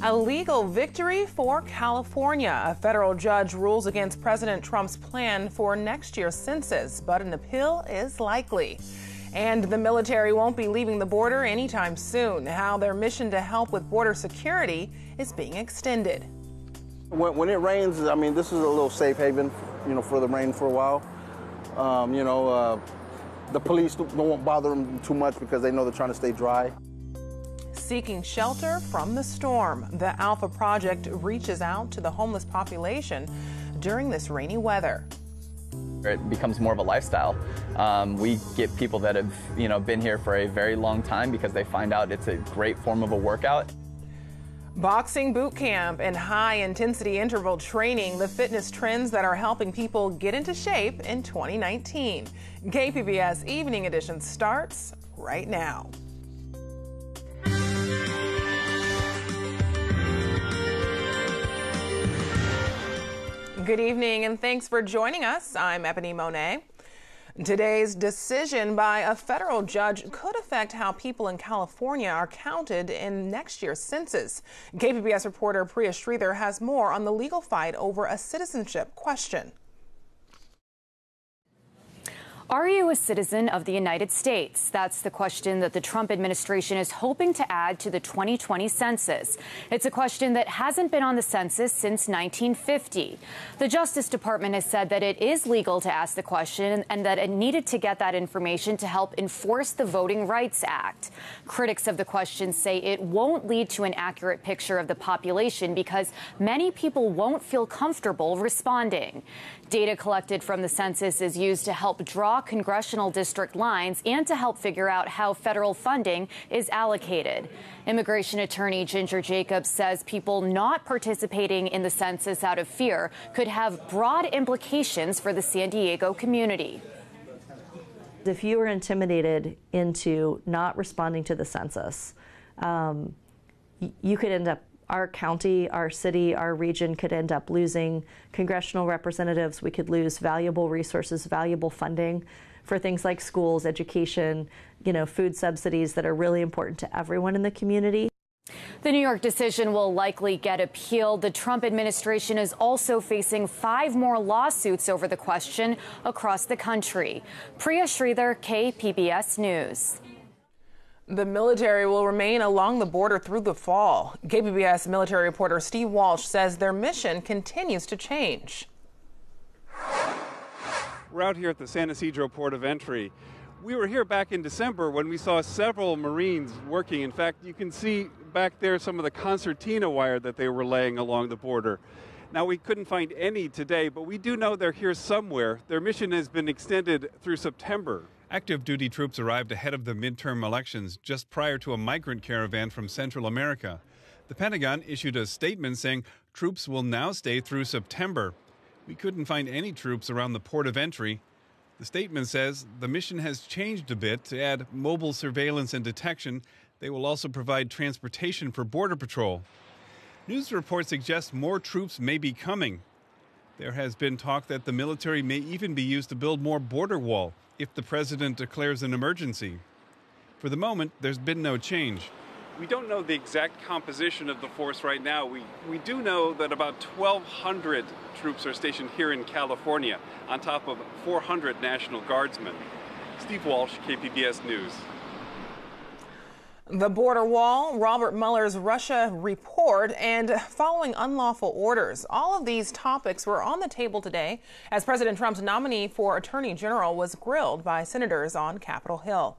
A legal victory for California. A federal judge rules against President Trump's plan for next year's census, but an appeal is likely. And the military won't be leaving the border anytime soon. How their mission to help with border security is being extended. When it rains, I mean, this is a little safe haven, for the rain for a while. The police won't bother them too much because they know they're trying to stay dry. Seeking shelter from the storm, the Alpha Project reaches out to the homeless population during this rainy weather. It becomes more of a lifestyle. We get people that have, been here for a very long time because they find out it's a great form of a workout. Boxing boot camp and high-intensity interval training, the fitness trends that are helping people get into shape in 2019. KPBS Evening Edition starts right now. Good evening and thanks for joining us. I'm Ebony Monet. Today's decision by a federal judge could affect how people in California are counted in next year's census. KPBS reporter Priya Sridhar has more on the legal fight over a citizenship question. Are you a citizen of the United States? That's the question that the Trump administration is hoping to add to the 2020 census. It's a question that hasn't been on the census since 1950. The Justice Department has said that it is legal to ask the question and that it needed to get that information to help enforce the Voting Rights Act. Critics of the question say it won't lead to an accurate picture of the population because many people won't feel comfortable responding. Data collected from the census is used to help draw congressional district lines and to help figure out how federal funding is allocated. Immigration attorney Ginger Jacobs says people not participating in the census out of fear could have broad implications for the San Diego community. If you are intimidated into not responding to the census, you could end up, our county, our city, our region could end up losing congressional representatives. We could lose valuable resources, valuable funding for things like schools, education, food subsidies that are really important to everyone in the community. The New York decision will likely get appealed. The Trump administration is also facing 5 more lawsuits over the question across the country. Priya Sridhar, KPBS News. The military will remain along the border through the fall. KPBS military reporter Steve Walsh says their mission continues to change. We're out here at the San Ysidro port of entry. We were here back in December when we saw several Marines working. In fact, you can see back there some of the concertina wire that they were laying along the border. Now, we couldn't find any today, but we do know they're here somewhere. Their mission has been extended through September. Active duty troops arrived ahead of the midterm elections just prior to a migrant caravan from Central America. The Pentagon issued a statement saying troops will now stay through September. We couldn't find any troops around the port of entry. The statement says the mission has changed a bit to add mobile surveillance and detection. They will also provide transportation for Border Patrol. News reports suggest more troops may be coming. There has been talk that the military may even be used to build more border wall if the president declares an emergency. For the moment, there's been no change. We don't know the exact composition of the force right now. We do know that about 1,200 troops are stationed here in California, on top of 400 National Guardsmen. Steve Walsh, KPBS News. The border wall, Robert Mueller's Russia report, and following unlawful orders. All of these topics were on the table today as President Trump's nominee for Attorney General was grilled by senators on Capitol Hill.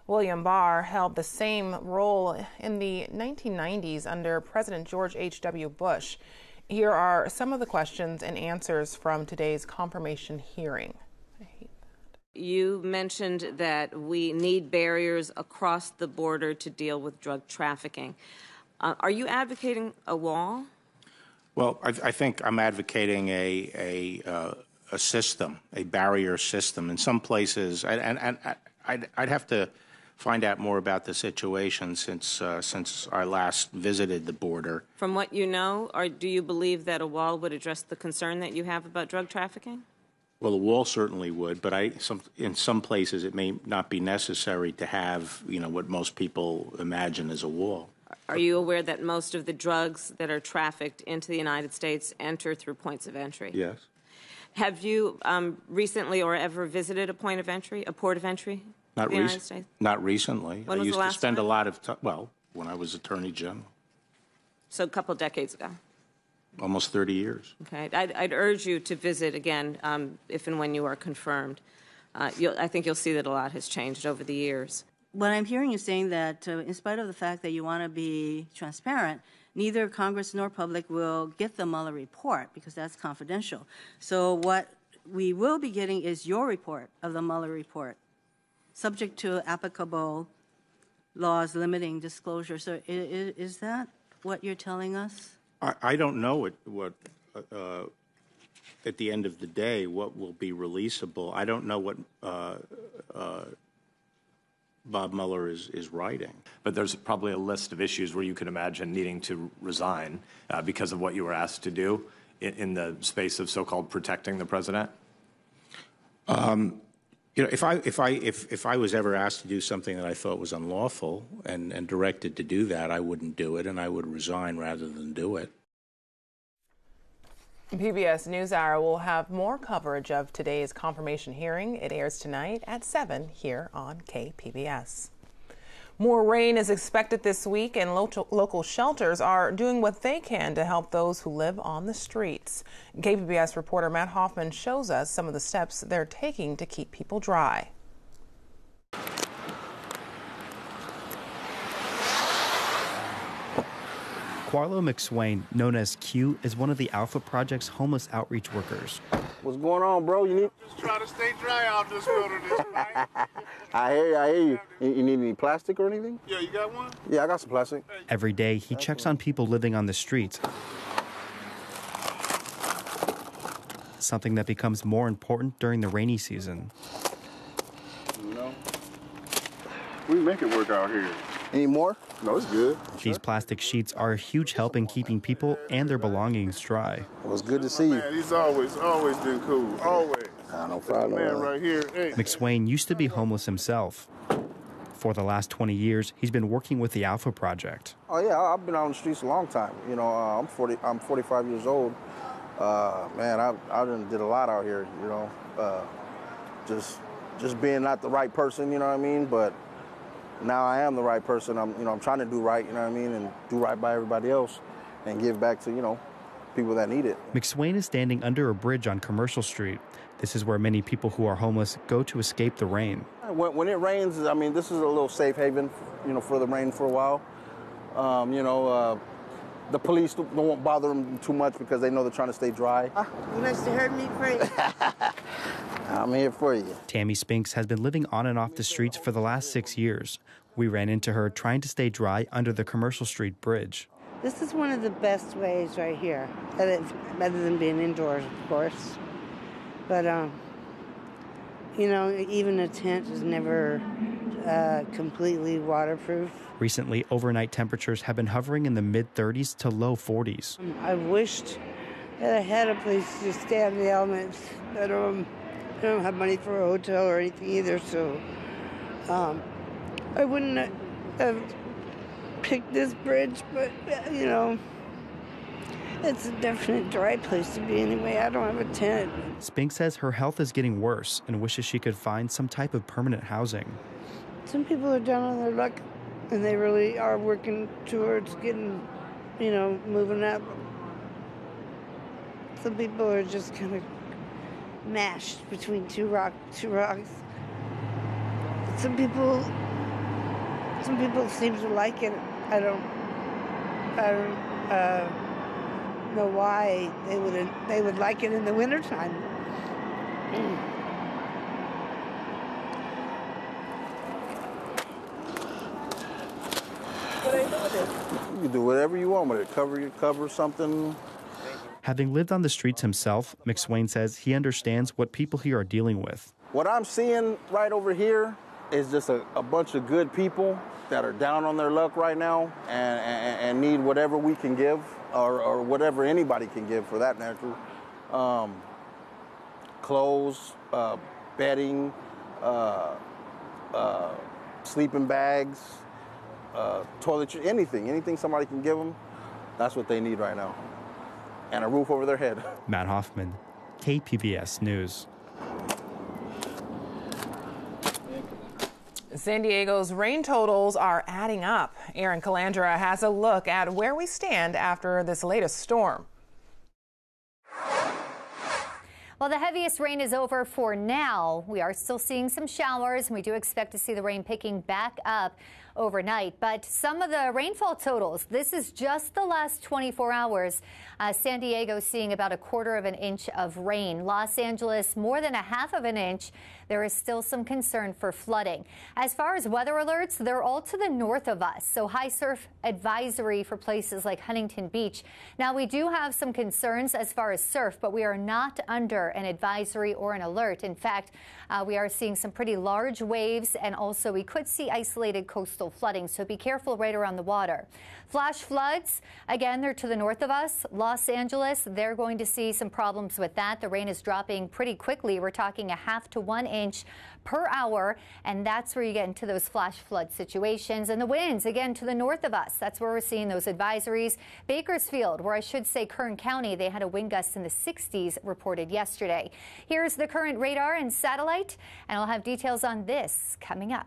William Barr held the same role in the 1990s under President George H.W. Bush. Here are some of the questions and answers from today's confirmation hearing. You mentioned that we need barriers across the border to deal with drug trafficking. Are you advocating a wall? Well, I think I'm advocating a system, a barrier system. In some places, and I'd have to find out more about the situation since I last visited the border. From what you know, or do you believe that a wall would address the concern that you have about drug trafficking? Well, the wall certainly would, but in some places it may not be necessary to have, what most people imagine as a wall. Are you aware that most of the drugs that are trafficked into the United States enter through points of entry? Yes. Have you recently or ever visited a point of entry, a port of entry? Not the United States? Not recently. When I was used the to last spend time? a lot of time, well, when I was Attorney General, So a couple decades ago. almost 30 years. Okay. I'd urge you to visit again if and when you are confirmed. I think you'll see that a lot has changed over the years. What I'm hearing you saying that in spite of the fact that you want to be transparent, neither Congress nor public will get the Mueller report because that's confidential. So what we will be getting is your report of the Mueller report, subject to applicable laws limiting disclosure. So is that what you're telling us? I don't know what at the end of the day, what will be releasable. I don't know what Bob Mueller is writing. But there's probably a list of issues where you could imagine needing to resign because of what you were asked to do in the space of so-called protecting the president. If I was ever asked to do something that I thought was unlawful and directed to do that, I wouldn't do it, and I would resign rather than do it. PBS NewsHour will have more coverage of today's confirmation hearing. It airs tonight at 7 here on KPBS. More rain is expected this week, and local shelters are doing what they can to help those who live on the streets. KPBS reporter Matt Hoffman shows us some of the steps they're taking to keep people dry. Quarlo McSwain, known as Q, is one of the Alpha Project's homeless outreach workers. What's going on, bro? You need? Just try to stay dry out this wilderness, right? I hear you. You need any plastic or anything? Yeah, you got one? Yeah, I got some plastic. Every day, he checks on people living on the streets, something that becomes more important during the rainy season. You know, we make it work out here. Any more? No, it's good. These plastic sheets are a huge help in keeping people and their belongings dry. Well, it's good to see you. Man, he's always been cool. Always. No problem. Man, right here. Hey. McSwain used to be homeless himself. For the last 20 years, he's been working with the Alpha Project. Oh yeah, I've been on the streets a long time. You know, I'm 45 years old. Man, I did a lot out here. You know, just being not the right person. You know what I mean? But now I am the right person. I'm trying to do right. You know what I mean? And do right by everybody else, and give back to people that need it. McSwain is standing under a bridge on Commercial Street. This is where many people who are homeless go to escape the rain. When it rains, I mean, this is a little safe haven, for the rain for a while. The police won't bother them too much because they know they're trying to stay dry. You must have heard me pray. I'm here for you. Tammy Spinks has been living on and off the streets for the last 6 years. We ran into her trying to stay dry under the Commercial Street Bridge. This is one of the best ways right here, other than being indoors, of course. But, even a tent is never completely waterproof. Recently, overnight temperatures have been hovering in the mid-30s to low 40s. I wished that I had a place to stay out of the elements. I don't have money for a hotel or anything either, so I wouldn't have picked this bridge, but, it's a definite dry place to be anyway. I don't have a tent. Spinks says her health is getting worse and wishes she could find some type of permanent housing. Some people are down on their luck, and they really are working towards getting, moving up. Some people are just kind of mashed between two rocks. Some people seem to like it. I don't know why they would like it in the wintertime. You can do whatever you want with it. Cover something. Having lived on the streets himself, McSwain says he understands what people here are dealing with. What I'm seeing right over here is just a bunch of good people that are down on their luck right now and need whatever we can give or whatever anybody can give for that matter. Clothes, bedding, sleeping bags, toiletries, anything somebody can give them, that's what they need right now. And a roof over their head. Matt Hoffman, KPBS News. San Diego's rain totals are adding up. Aaron Calandra has a look at where we stand after this latest storm. Well, the heaviest rain is over for now. We are still seeing some showers, and we do expect to see the rain picking back up overnight. But some of the rainfall totals, this is just the last 24 hours. San Diego seeing about 1/4 of an inch of rain. Los Angeles, more than 1/2 of an inch. There is still some concern for flooding. As far as weather alerts, they're all to the north of us. So high surf advisory for places like Huntington Beach. Now, we do have some concerns as far as surf, but we are not under an advisory or an alert. In fact, we are seeing some pretty large waves, and also we could see isolated coastal flooding. So be careful right around the water. Flash floods, again, they're to the north of us. Los Angeles, they're going to see some problems with that. The rain is dropping pretty quickly. We're talking 1/2 to 1 inch per hour, and that's where you get into those flash flood situations. And the winds, again, to the north of us. That's where we're seeing those advisories. Bakersfield, where I should say Kern County, they had a wind gust in the 60s reported yesterday. Here's the current radar and satellite, and I'll have details on this coming up.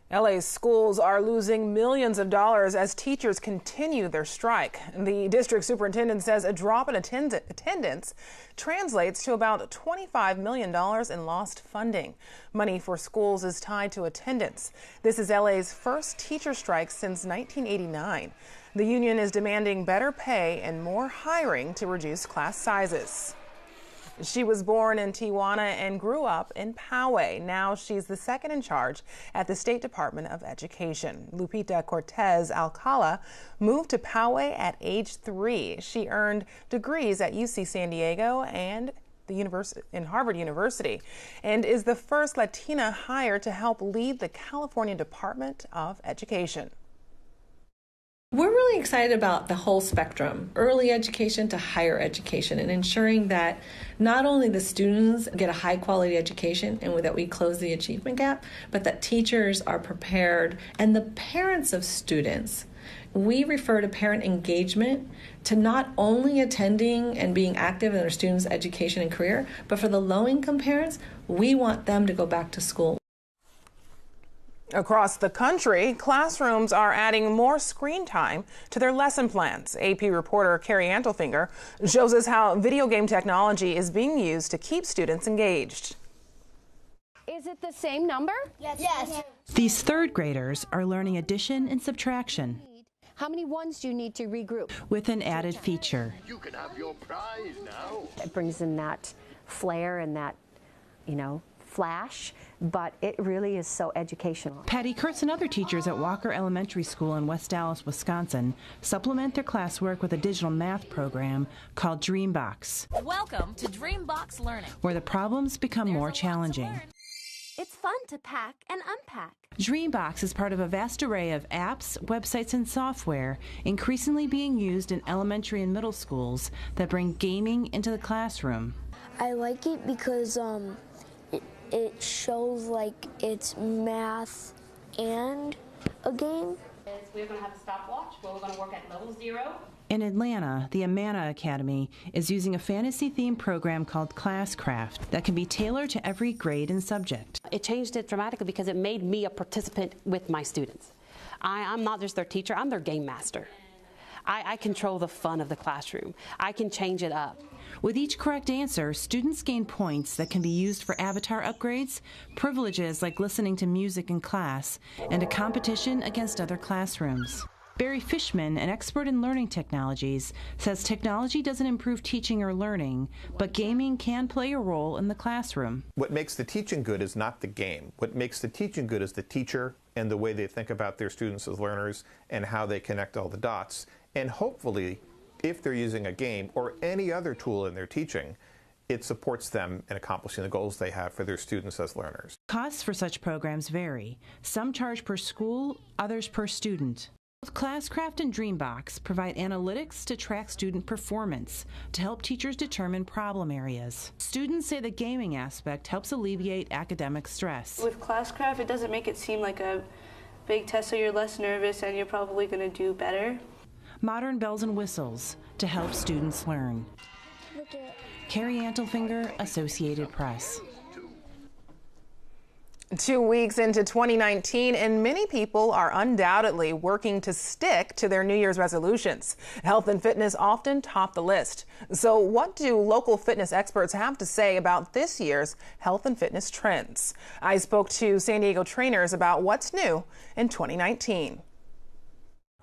LA's schools are losing millions of dollars as teachers continue their strike. The district superintendent says a drop in attendance translates to about $25 million in lost funding. Money for schools is tied to attendance. This is LA's first teacher strike since 1989. The union is demanding better pay and more hiring to reduce class sizes. She was born in Tijuana and grew up in Poway. Now she's the second in charge at the State Department of Education. Lupita Cortez Alcala moved to Poway at age 3. She earned degrees at UC San Diego and Harvard University, and is the first Latina hired to help lead the California Department of Education. We're really excited about the whole spectrum, early education to higher education, and ensuring that not only the students get a high quality education and that we close the achievement gap, but that teachers are prepared and the parents of students. We refer to parent engagement to not only attending and being active in their students' education and career, but for the low-income parents, we want them to go back to school. Across the country, classrooms are adding more screen time to their lesson plans. AP reporter Carrie Antelfinger shows us how video game technology is being used to keep students engaged. Is it the same number? Yes. These third graders are learning addition and subtraction. How many ones do you need to regroup? With an added feature. You can have your prize now. It brings in that flair and that, flash, but it really is so educational. Patty Kurtz and other teachers at Walker Elementary School in West Dallas, Wisconsin, supplement their classwork with a digital math program called Dreambox. Welcome to Dreambox Learning, where the problems become more challenging. It's fun to pack and unpack. Dreambox is part of a vast array of apps, websites, and software increasingly being used in elementary and middle schools that bring gaming into the classroom. I like it because it shows like it's math and a game. We're going to have a stopwatch where we're going to work at level 0. In Atlanta, the Amana Academy is using a fantasy-themed program called Classcraft that can be tailored to every grade and subject. It changed it dramatically because it made me a participant with my students. I'm not just their teacher, I'm their game master. I control the fun of the classroom. I can change it up. With each correct answer, students gain points that can be used for avatar upgrades, privileges like listening to music in class, and a competition against other classrooms. Barry Fishman, an expert in learning technologies, says technology doesn't improve teaching or learning, but gaming can play a role in the classroom. What makes the teaching good is not the game. What makes the teaching good is the teacher and the way they think about their students as learners and how they connect all the dots. And hopefully, if they're using a game or any other tool in their teaching, it supports them in accomplishing the goals they have for their students as learners. Costs for such programs vary. Some charge per school, others per student. Both Classcraft and Dreambox provide analytics to track student performance to help teachers determine problem areas. Students say the gaming aspect helps alleviate academic stress. With Classcraft, it doesn't make it seem like a big test, so you're less nervous and you're probably going to do better. Modern bells and whistles to help students learn. Carrie Antelfinger, Associated Press. 2 weeks into 2019, and many people are undoubtedly working to stick to their New Year's resolutions. Health and fitness often top the list. So what do local fitness experts have to say about this year's health and fitness trends? I spoke to San Diego trainers about what's new in 2019.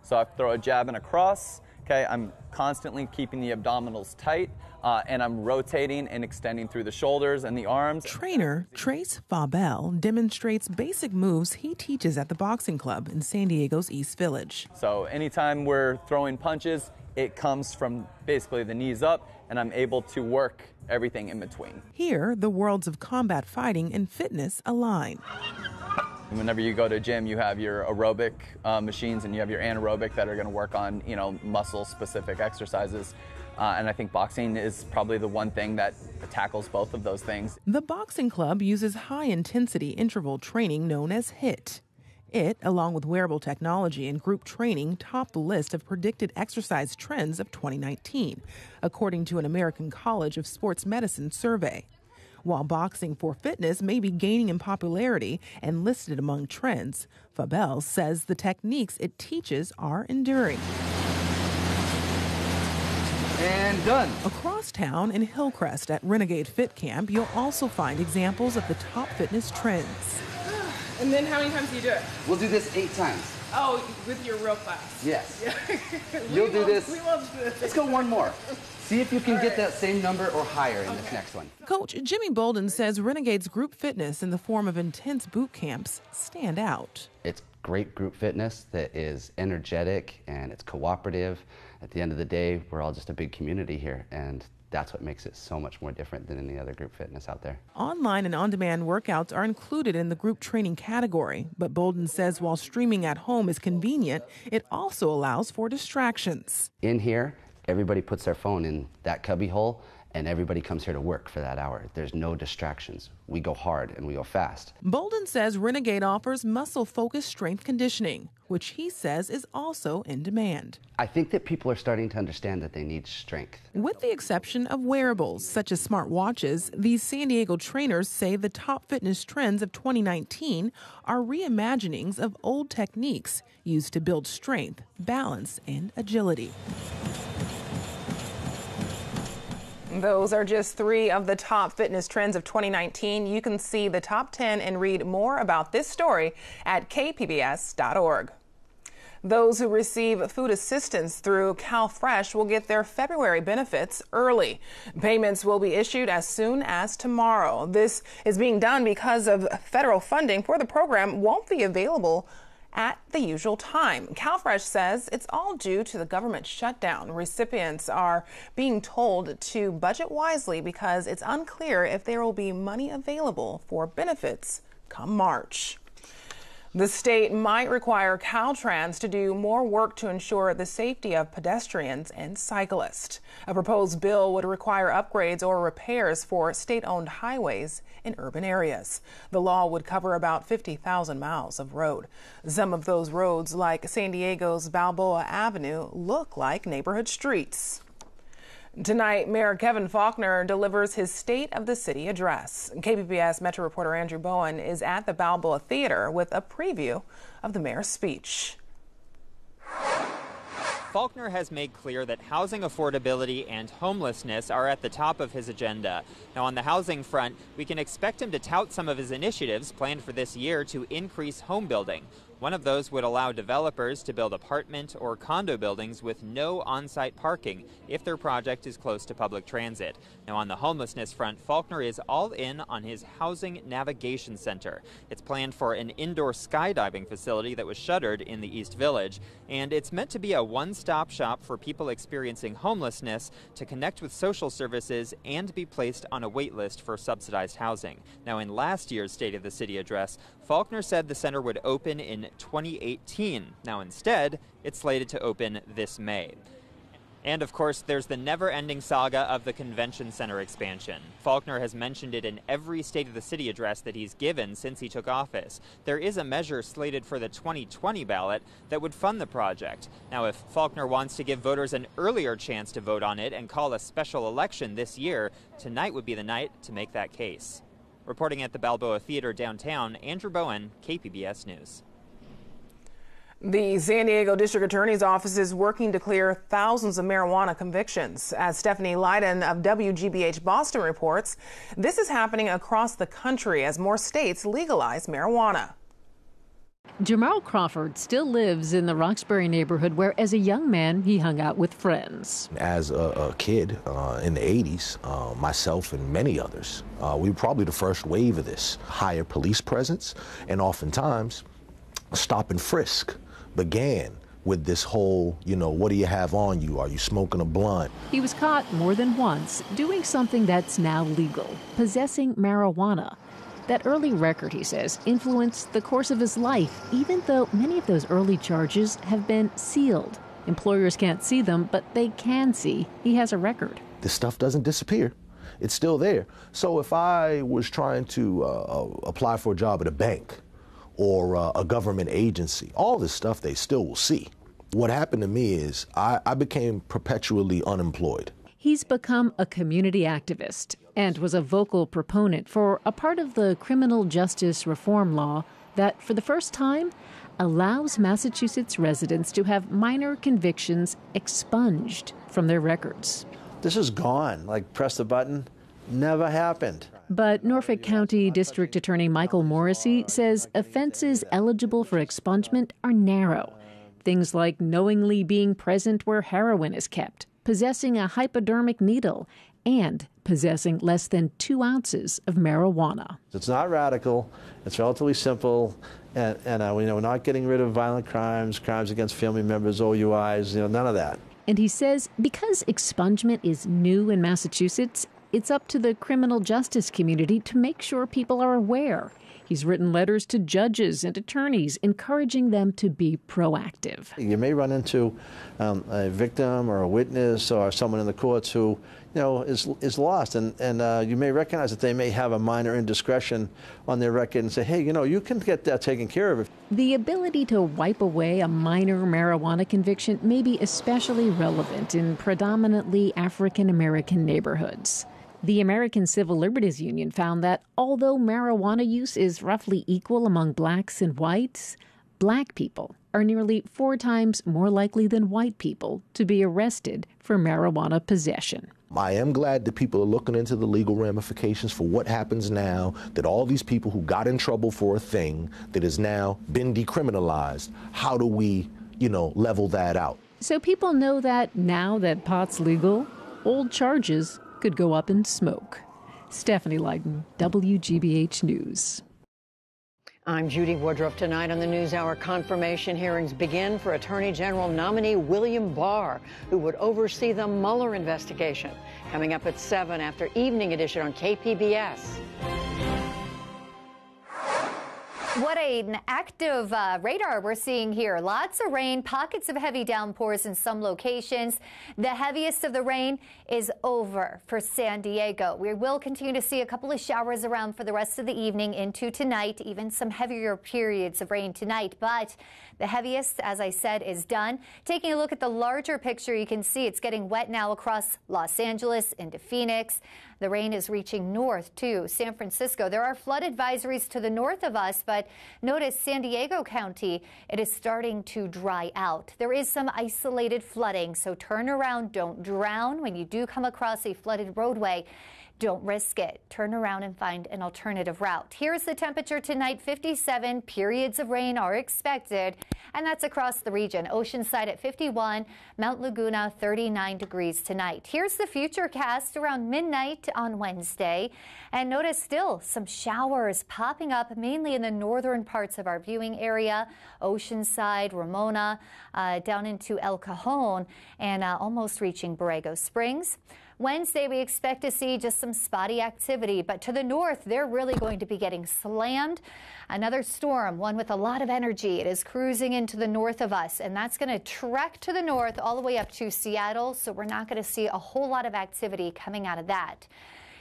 So I throw a jab and a cross. Okay, I'm constantly keeping the abdominals tight, and I'm rotating and extending through the shoulders and the arms. Trainer Trace Faubel demonstrates basic moves he teaches at the boxing club in San Diego's East Village. So anytime we're throwing punches, it comes from basically the knees up, and I'm able to work everything in between. Here, the worlds of combat fighting and fitness align. Whenever you go to a gym, you have your aerobic machines and you have your anaerobic that are going to work on, muscle-specific exercises. And I think boxing is probably the one thing that tackles both of those things. The boxing club uses high-intensity interval training known as HIIT. It, along with wearable technology and group training, topped the list of predicted exercise trends of 2019, according to an American College of Sports Medicine survey. While boxing for fitness may be gaining in popularity and listed among trends, Faubel says the techniques it teaches are enduring. And done. Across town in Hillcrest at Renegade Fit Camp, you'll also find examples of the top fitness trends. And then how many times do you do it? We'll do this 8 times. Oh, with your real class? Yes. Yeah. You'll do this. We love this. Let's go one more. See if you can get that same number or higher in this next one. Coach Jimmy Bolden says Renegade's group fitness in the form of intense boot camps stand out. It's great group fitness that is energetic and it's cooperative. At the end of the day, we're all just a big community here, and that's what makes it so much more different than any other group fitness out there. Online and on-demand workouts are included in the group training category, but Bolden says while streaming at home is convenient, it also allows for distractions. In here, everybody puts their phone in that cubby hole, and everybody comes here to work for that hour. There's no distractions. We go hard and we go fast. Bolden says Renegade offers muscle-focused strength conditioning, which he says is also in demand. I think that people are starting to understand that they need strength. With the exception of wearables, such as smart watches, these San Diego trainers say the top fitness trends of 2019 are reimaginings of old techniques used to build strength, balance, and agility. Those are just 3 of the top fitness trends of 2019. You can see the top 10 and read more about this story at kpbs.org. Those who receive food assistance through CalFresh will get their February benefits early. Payments will be issued as soon as tomorrow. This is being done because of federal funding for the program won't be available at the usual time. CalFresh says it's all due to the government shutdown. Recipients are being told to budget wisely because it's unclear if there will be money available for benefits come March. The state might require Caltrans to do more work to ensure the safety of pedestrians and cyclists. A proposed bill would require upgrades or repairs for state-owned highways in urban areas. The law would cover about 50,000 miles of road. Some of those roads, like San Diego's Balboa Avenue, look like neighborhood streets. Tonight, Mayor Kevin Faulconer delivers his State of the City address. KPBS Metro reporter Andrew Bowen is at the Balboa Theater with a preview of the mayor's speech. Faulconer has made clear that housing affordability and homelessness are at the top of his agenda. Now, on the housing front, we can expect him to tout some of his initiatives planned for this year to increase home building. One of those would allow developers to build apartment or condo buildings with no on-site parking if their project is close to public transit. Now, on the homelessness front, Faulconer is all in on his Housing Navigation Center. It's planned for an indoor skydiving facility that was shuttered in the East Village, and it's meant to be a one-stop shop for people experiencing homelessness to connect with social services and be placed on a wait list for subsidized housing. Now, in last year's State of the City address, Faulconer said the center would open in 2018. Now, instead, it's slated to open this May. And of course, there's the never-ending saga of the convention center expansion. Faulconer has mentioned it in every State of the City address that he's given since he took office. There is a measure slated for the 2020 ballot that would fund the project. Now, if Faulconer wants to give voters an earlier chance to vote on it and call a special election this year, tonight would be the night to make that case. Reporting at the Balboa Theater downtown, Andrew Bowen, KPBS News. The San Diego District Attorney's Office is working to clear thousands of marijuana convictions. As Stephanie Leiden of WGBH Boston reports, this is happening across the country as more states legalize marijuana. Jamal Crawford still lives in the Roxbury neighborhood where, as a young man, he hung out with friends. As a kid in the 80s, myself and many others, we were probably the first wave of this. Higher police presence, and oftentimes stop and frisk began with this whole, what do you have on you? Are you smoking a blunt? He was caught more than once doing something that's now legal, possessing marijuana. That early record, he says, influenced the course of his life, even though many of those early charges have been sealed. Employers can't see them, but they can see he has a record. This stuff doesn't disappear. It's still there. So if I was trying to apply for a job at a bank or a government agency, all this stuff they still will see. What happened to me is I became perpetually unemployed. He's become a community activist and was a vocal proponent for a part of the criminal justice reform law that, for the first time, allows Massachusetts residents to have minor convictions expunged from their records. This is gone. Like, press the button. Never happened. But Norfolk County District Attorney Michael Morrissey says offenses eligible for expungement are narrow. Things like knowingly being present where heroin is kept, possessing a hypodermic needle, and possessing less than 2 ounces of marijuana. It's not radical. It's relatively simple. And we're not getting rid of violent crimes, crimes against family members, OUIs, none of that. And he says because expungement is new in Massachusetts, it's up to the criminal justice community to make sure people are aware. He's written letters to judges and attorneys, encouraging them to be proactive. You may run into a victim or a witness or someone in the courts who, is lost, and you may recognize that they may have a minor indiscretion on their record and say, hey, you can get that taken care of. The ability to wipe away a minor marijuana conviction may be especially relevant in predominantly African-American neighborhoods. The American Civil Liberties Union found that although marijuana use is roughly equal among blacks and whites, black people are nearly 4 times more likely than white people to be arrested for marijuana possession. I am glad that people are looking into the legal ramifications for what happens now, that all these people who got in trouble for a thing that has now been decriminalized, how do we, level that out? So people know that now that pot's legal, old charges could go up in smoke. Stephanie Leiden, WGBH News. I'm Judy Woodruff. Tonight on the NewsHour, confirmation hearings begin for Attorney General nominee William Barr, who would oversee the Mueller investigation. Coming up at 7 after Evening Edition on KPBS. What an active radar we're seeing here. Lots of rain, pockets of heavy downpours in some locations. The heaviest of the rain is over for San Diego. We will continue to see a couple of showers around for the rest of the evening into tonight, even some heavier periods of rain tonight. But the heaviest, as I said, is done. Taking a look at the larger picture, you can see it's getting wet now across Los Angeles into Phoenix. The rain is reaching north to San Francisco. There are flood advisories to the north of us, but notice San Diego County, it is starting to dry out. There is some isolated flooding, so turn around, don't drown. When you do come across a flooded roadway, don't risk it. Turn around and find an alternative route. Here's the temperature tonight, 57. Periods of rain are expected, and that's across the region. Oceanside at 51, Mount Laguna 39 degrees tonight. Here's the futurecast around midnight on Wednesday. And notice still some showers popping up mainly in the northern parts of our viewing area. Oceanside, Ramona, down into El Cajon, and almost reaching Borrego Springs. Wednesday, we expect to see just some spotty activity, but to the north, they're really going to be getting slammed. Another storm, one with a lot of energy. It is cruising into the north of us, and that's going to trek to the north all the way up to Seattle, so we're not going to see a whole lot of activity coming out of that.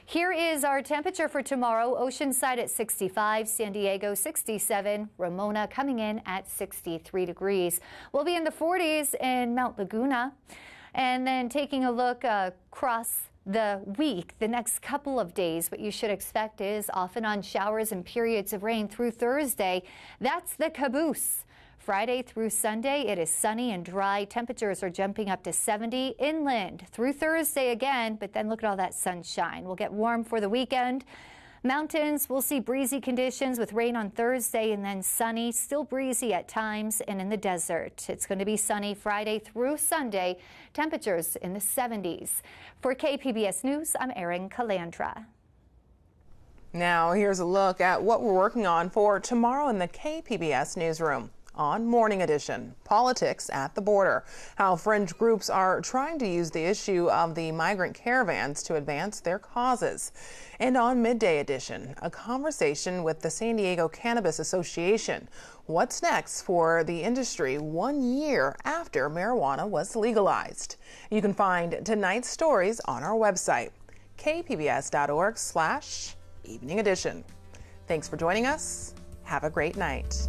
Here is our temperature for tomorrow. Oceanside at 65, San Diego 67, Ramona coming in at 63 degrees. We'll be in the 40s in Mount Laguna. And then taking a look across the week, the next couple of days, what you should expect is off and on showers and periods of rain through Thursday. That's the caboose. Friday through Sunday, it is sunny and dry. Temperatures are jumping up to 70 inland through Thursday again, but then look at all that sunshine. We'll get warm for the weekend. Mountains, we'll see breezy conditions with rain on Thursday and then sunny, still breezy at times, and in the desert. It's going to be sunny Friday through Sunday, temperatures in the 70s. For KPBS News, I'm Erin Calandra. Now, here's a look at what we're working on for tomorrow in the KPBS newsroom. On Morning Edition, politics at the border, how fringe groups are trying to use the issue of the migrant caravans to advance their causes. And on Midday Edition, a conversation with the San Diego Cannabis Association. What's next for the industry 1 year after marijuana was legalized? You can find tonight's stories on our website, kpbs.org/evening edition. Thanks for joining us. Have a great night.